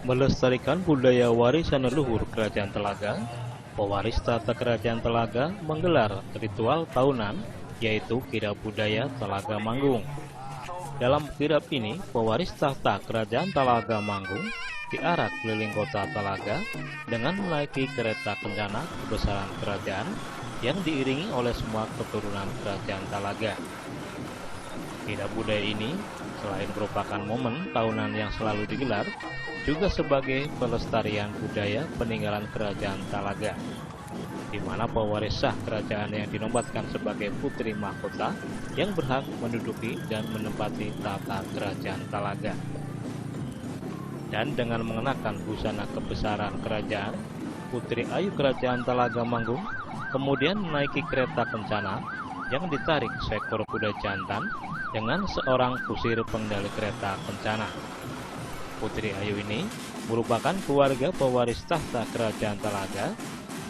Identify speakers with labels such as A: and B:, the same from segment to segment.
A: Melestarikan budaya warisan leluhur Kerajaan Telaga, pewaris tata Kerajaan Telaga menggelar ritual tahunan yaitu kirab budaya Telaga Manggung. Dalam kirab ini, pewaris tahta Kerajaan Telaga Manggung diarak keliling kota Telaga dengan menaiki kereta kencana kebesaran kerajaan yang diiringi oleh semua keturunan Kerajaan Telaga. Kirab budaya ini selain merupakan momen tahunan yang selalu digelar, juga sebagai pelestarian budaya peninggalan Kerajaan Telaga, di mana pewaris sah kerajaan yang dinobatkan sebagai putri mahkota yang berhak menduduki dan menempati tata Kerajaan Telaga. Dan dengan mengenakan busana kebesaran kerajaan, Putri Ayu Kerajaan Telaga Manggung kemudian menaiki kereta kencana yang ditarik seekor kuda jantan dengan seorang kusir pengendali kereta kencana. Putri Ayu ini merupakan keluarga pewaris tahta Kerajaan Telaga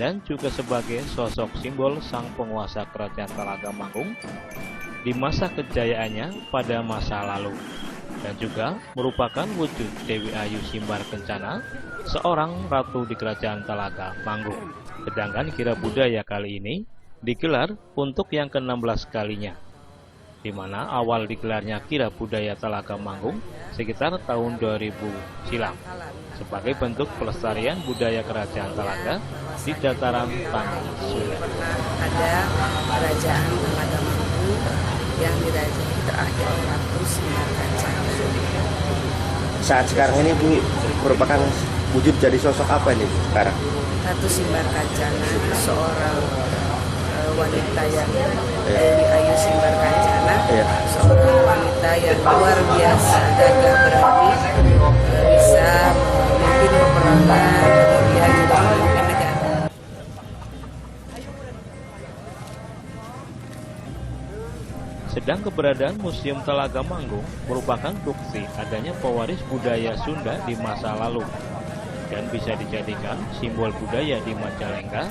A: dan juga sebagai sosok simbol sang penguasa Kerajaan Telaga Manggung di masa kejayaannya pada masa lalu, dan juga merupakan wujud Dewi Ayu Simbar Kencana, seorang ratu di Kerajaan Telaga Manggung. Sedangkan kirab budaya kali ini digelar untuk yang ke-16 kalinya, di mana awal digelarnya kirab budaya Telaga Manggung sekitar tahun 2000 silam sebagai bentuk pelestarian budaya Kerajaan Telaga di dataran Tanah Sunda.
B: Ada Kerajaan Telaga Manggung yang dirajai terakhir Ratu Simbar Kencana.
C: Saat sekarang ini Bu merupakan wujud jadi sosok apa ini sekarang?
B: Ratu Simbar Kencana seorang wanita yang Dewi Ayu Simbar Kencana, seorang wanita yang luar biasa gagah berani, bisa memimpin peperangan, kemudian juga memimpin negara.
A: Sedang keberadaan Museum Telaga Manggung merupakan bukti adanya pewaris budaya Sunda di masa lalu dan bisa dijadikan simbol budaya di Majalengka,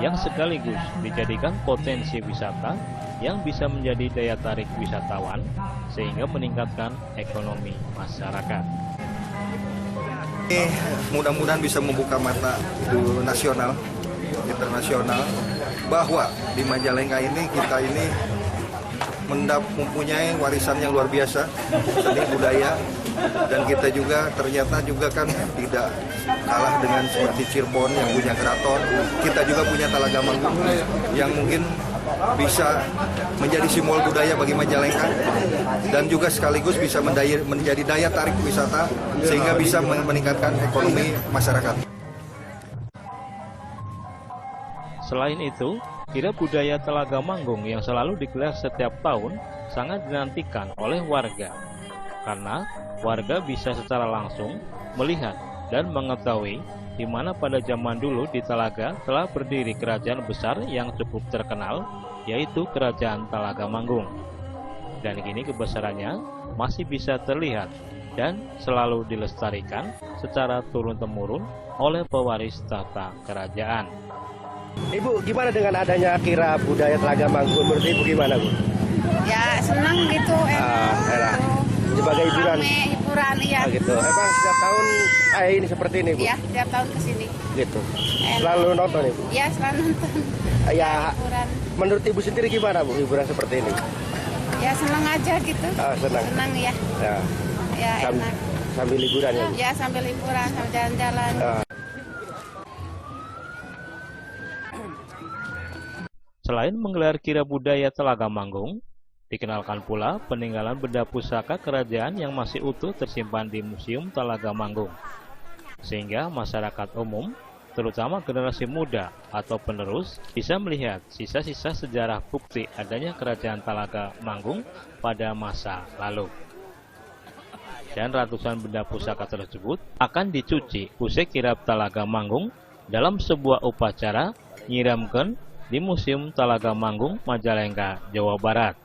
A: yang sekaligus dijadikan potensi wisata yang bisa menjadi daya tarik wisatawan sehingga meningkatkan ekonomi masyarakat.
D: Mudah-mudahan bisa membuka mata itu nasional, internasional, bahwa di Majalengka ini kita ini mempunyai warisan yang luar biasa, seni budaya, dan kita juga ternyata juga kan tidak kalah dengan seperti Cirebon yang punya keraton. Kita juga punya Telaga Manggung yang mungkin bisa menjadi simbol budaya bagi Majalengka dan juga sekaligus bisa menjadi daya tarik wisata sehingga bisa meningkatkan ekonomi masyarakat.
A: Selain itu, kirab budaya Telaga Manggung yang selalu digelar setiap tahun sangat dinantikan oleh warga, karena warga bisa secara langsung melihat dan mengetahui di mana pada zaman dulu di Telaga telah berdiri kerajaan besar yang cukup terkenal, yaitu Kerajaan Telaga Manggung. Dan kini kebesarannya masih bisa terlihat dan selalu dilestarikan secara turun-temurun oleh pewaris tahta kerajaan.
C: Ibu, gimana dengan adanya kirab budaya Telaga Manggung? Menurut Ibu gimana, Bu?
E: Ya senang gitu,
C: enak. Sebagai hiburan.
E: Hiburan ya.
C: Gitu. Emang setiap tahun ini seperti ini, Bu?
E: Ya, setiap tahun kesini.
C: Gitu.
E: Enak.
C: Selalu nonton, Ibu?
E: Ya, selalu nonton.
C: Ya,
E: hiburan.
C: menurut Ibu sendiri gimana, Bu, hiburan seperti ini?
E: Ya senang aja gitu.
C: Senang.
E: Senang ya. Ya enak.
C: Sambil liburan ya, Bu?
E: Ya sambil liburan, sambil jalan-jalan.
A: Selain menggelar kirab budaya Telaga Manggung, dikenalkan pula peninggalan benda pusaka kerajaan yang masih utuh tersimpan di Museum Telaga Manggung, sehingga masyarakat umum, terutama generasi muda atau penerus, bisa melihat sisa-sisa sejarah bukti adanya Kerajaan Telaga Manggung pada masa lalu. Dan ratusan benda pusaka tersebut akan dicuci usai kirab Telaga Manggung dalam sebuah upacara nyiramkeun di Museum Telaga Manggung, Majalengka, Jawa Barat.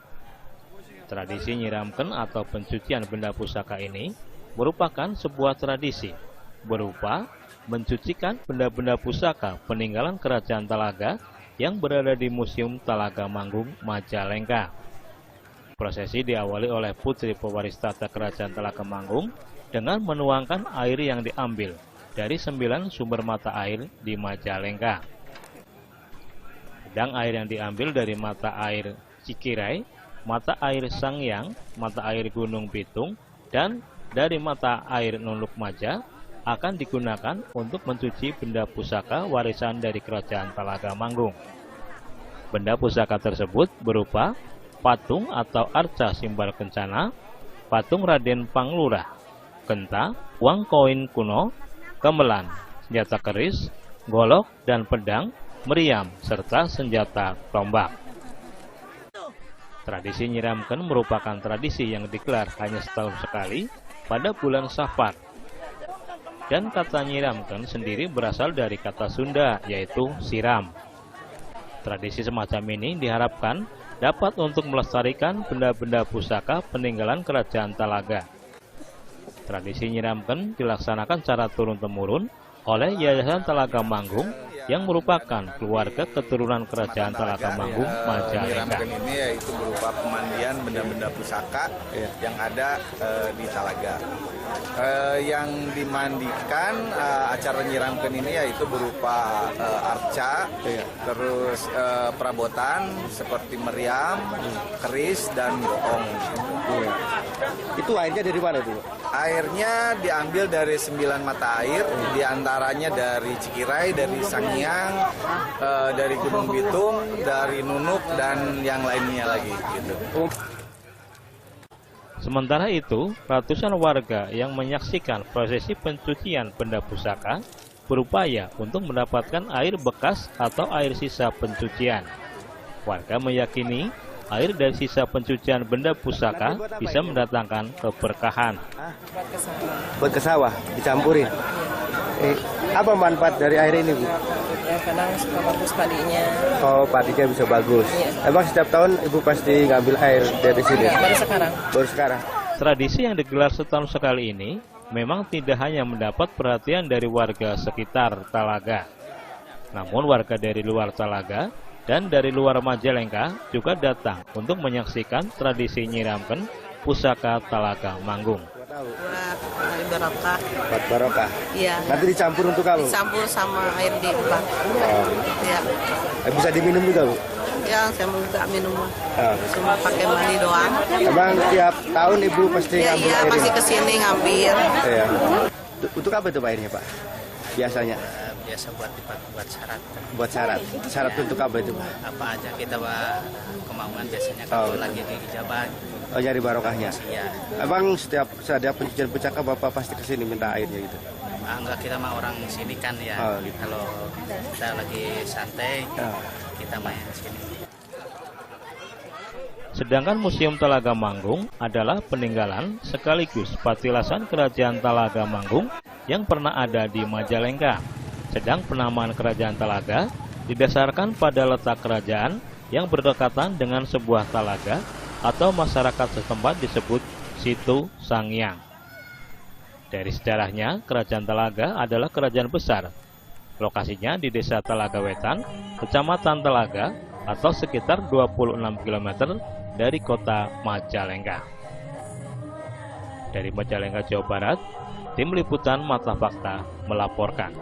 A: Tradisi nyiramkeun atau pencucian benda pusaka ini merupakan sebuah tradisi berupa mencucikan benda-benda pusaka peninggalan Kerajaan Telaga yang berada di Museum Telaga Manggung, Majalengka. Prosesi diawali oleh putri pewaris tahta Kerajaan Telaga Manggung dengan menuangkan air yang diambil dari 9 sumber mata air di Majalengka. Sedang air yang diambil dari mata air Cikirai, mata air Sangyang, mata air Gunung Bitung, dan dari mata air Nunuk Maja akan digunakan untuk mencuci benda pusaka warisan dari Kerajaan Talaga Manggung. Benda pusaka tersebut berupa patung atau arca simbal kencana, patung Raden Panglurah, genta, uang koin kuno, gamelan, senjata keris, golok dan pedang, meriam, serta senjata tombak. Tradisi nyiramken merupakan tradisi yang digelar hanya setahun sekali pada bulan Safar. Dan kata nyiramken sendiri berasal dari kata Sunda, yaitu siram. Tradisi semacam ini diharapkan dapat untuk melestarikan benda-benda pusaka peninggalan Kerajaan Talaga. Tradisi nyiramken dilaksanakan secara turun-temurun oleh Yayasan Talaga Manggung yang merupakan keluarga keturunan Kerajaan Talaga Manggung Majalengka.
D: Nyiramken ini yaitu berupa pemandian benda-benda pusaka yang ada di Talaga. Yang dimandikan acara nyiramken ini yaitu berupa arca, terus perabotan seperti meriam, keris dan bohong.
C: Itu airnya dari mana tuh?
D: Airnya diambil dari 9 mata air, diantaranya dari Cikirai, dari Sangyang, dari Gunung Bitung, dari Nunuk, dan yang lainnya lagi. Gitu.
A: Sementara itu, ratusan warga yang menyaksikan prosesi pencucian benda pusaka berupaya untuk mendapatkan air bekas atau air sisa pencucian. Warga meyakini air dari sisa pencucian benda pusaka bisa mendatangkan keberkahan.
C: Buat ke sawah, dicampurin. Apa manfaat dari air ini, Bu?
B: Ya kadang suka bagus padinya.
C: Oh, padinya bisa bagus. Emang setiap tahun Ibu pasti ngambil air dari sini?
B: Baru sekarang.
C: Baru sekarang.
A: Tradisi yang digelar setahun sekali ini memang tidak hanya mendapat perhatian dari warga sekitar Talaga. Namun warga dari luar Talaga dan dari luar Majalengka juga datang untuk menyaksikan tradisi nyiramken pusaka Talaga Manggung.
B: Buat barokah.
C: Buat barokah.
B: Iya.
C: Nanti dicampur untuk kamu?
B: Dicampur sama air di bak.
C: Oh.
B: Ya.
C: Bisa diminum juga, Bu?
B: Ya, saya enggak minum.
C: Oh.
B: Cuma pakai mandi doang.
C: Emang tiap tahun Ibu pasti
B: Ya,
C: ngambil
B: iya,
C: air
B: pasti
C: ini?
B: kesini ngambil.
C: Iya. Untuk apa itu Pak airnya, Pak? Biasanya?
F: Biasa buat syarat.
C: Buat syarat. Syarat untuk apa itu, Pak?
F: Apa aja kita kemauan biasanya kalau lagi di Jawa.
C: Oh, nyari barokahnya.
F: Iya.
C: Emang setiap pencucian pusaka Bapak pasti kesini minta airnya gitu?
F: Enggak, kita mah orang sini kan ya.
C: Oh, gitu.
F: Kalau kita lagi santai, kita main sini.
A: Sedangkan Museum Talaga Manggung adalah peninggalan sekaligus patilasan Kerajaan Talaga Manggung yang pernah ada di Majalengka. Sedang penamaan Kerajaan Talaga didasarkan pada letak kerajaan yang berdekatan dengan sebuah talaga atau masyarakat setempat disebut Situ Sangyang. Dari sejarahnya, Kerajaan Talaga adalah kerajaan besar. Lokasinya di Desa Talaga Wetan, Kecamatan Talaga, atau sekitar 26 km dari kota Majalengka. Dari Majalengka, Jawa Barat, Tim Liputan Mata Fakta melaporkan.